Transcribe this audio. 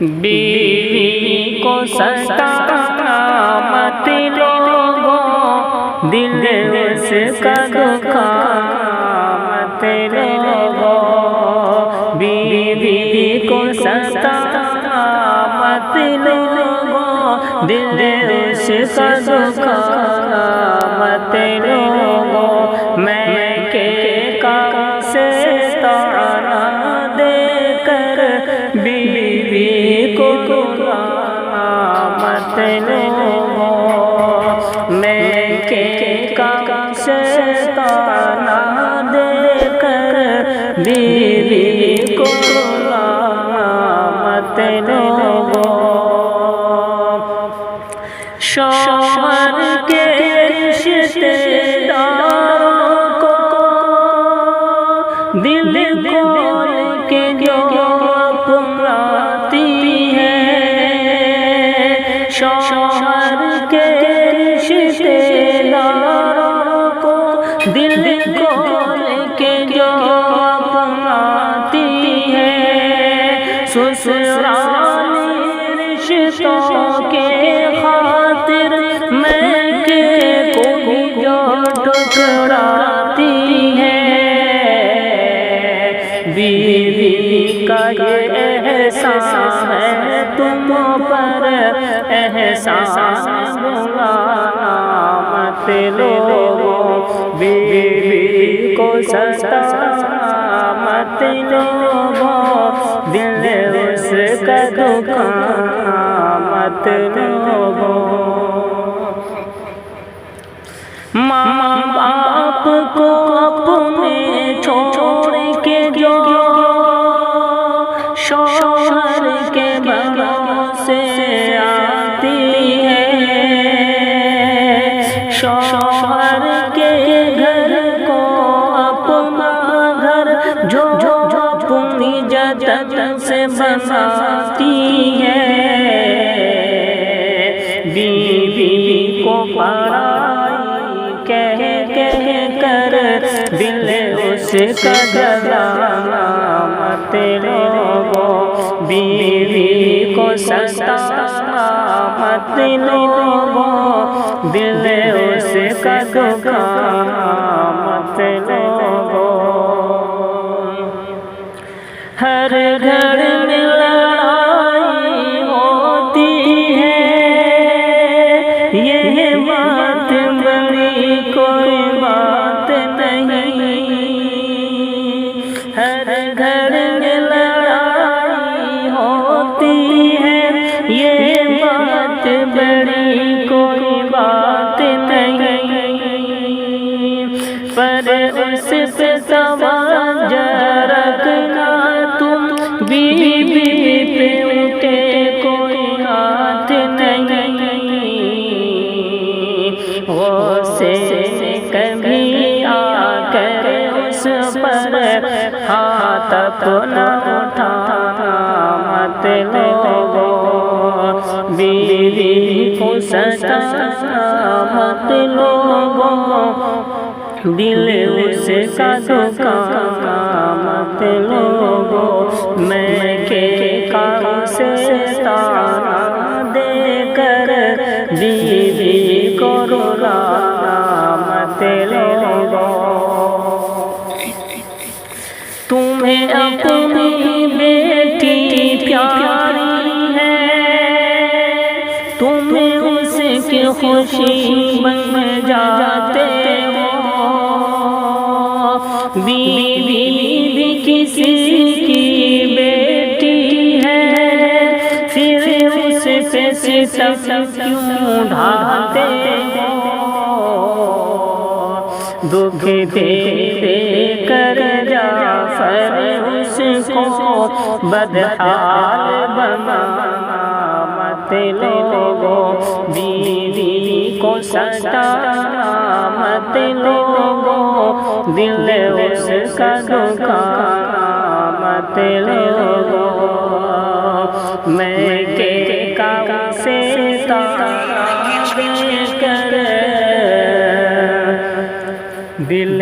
بیوی کو ستا مت لوگو، دل اس کا دکھا مت لوگو، بیوی کو ستا مت لوگو، دل اس کا دکھا مت لوگو، میں کے کام سے تانا دے کر بیوی کو رلانا مت لوگو، میں کے کام سے تانا دے کر بیوی کو رلانا مت لوگو، شوہر کے رشتے داروں کو دل کھول کے جو اپناتی ہے، شوہر کے رشتے داروں کو دل کھول کے جو اپناتی ہے، سسرالی رشتوں کے خاطر میں کے کو جو ٹکراتی ہے، بیوی کا یہ احساس ہے تم پر، احساس بھلانا مت لوگو، بیوی کو ستا مت لوگو، دل اس کا دکھانا مت لوگو، ماں باپ کو اپنے چھوڑ کے جو شوہر کے بھروسے آتی ہے، شوہر کے گھر کو اپنا گھر جو اپنی جدت سے بناتی ہے، بیوی کو پڑھائی کہہ کر دل اس کا جلانا مت لوگو، بیوی کو ستانا مت لوگو، دل اس کا دکھانا مت لوگو، ہر گھر میں لڑائی ہوتی ہے، یہ بات بڑی کوئی بات نہیں، ہر گھر میں لڑائی ہوتی ہے، یہ بات بڑی کوئی بات نہیں، پر اس پہ توجہ رکھنا تم، بیوی پہ اٹھے کوئی ہاتھ نہیں، غصے سے کبھی آ کر اس پر ہاتھ اپنا اٹھانا مت لوگو، بیوی کو ستانا مت لوگو، دل اس کا دکھانا مت لوگو، میں کے کام سے تانا دے کر بیوی کو رلانا مت لوگو، تمہیں اپنی بیٹی پیاری ہے، تم اس کی خوشی بن جاتے ہو، بیوی بھی کسی کی بیٹی ہے، پھر اس پہ ستم کیوں ڈھاتے ہو، دکھ دے دے کر جعفر اس کو بدحال بنانا مت لوگو، بیوی کو ستانا مت لوگو، دل اس کا دکھانا مت لوگو، میں کے کام سے تانا دے کر دل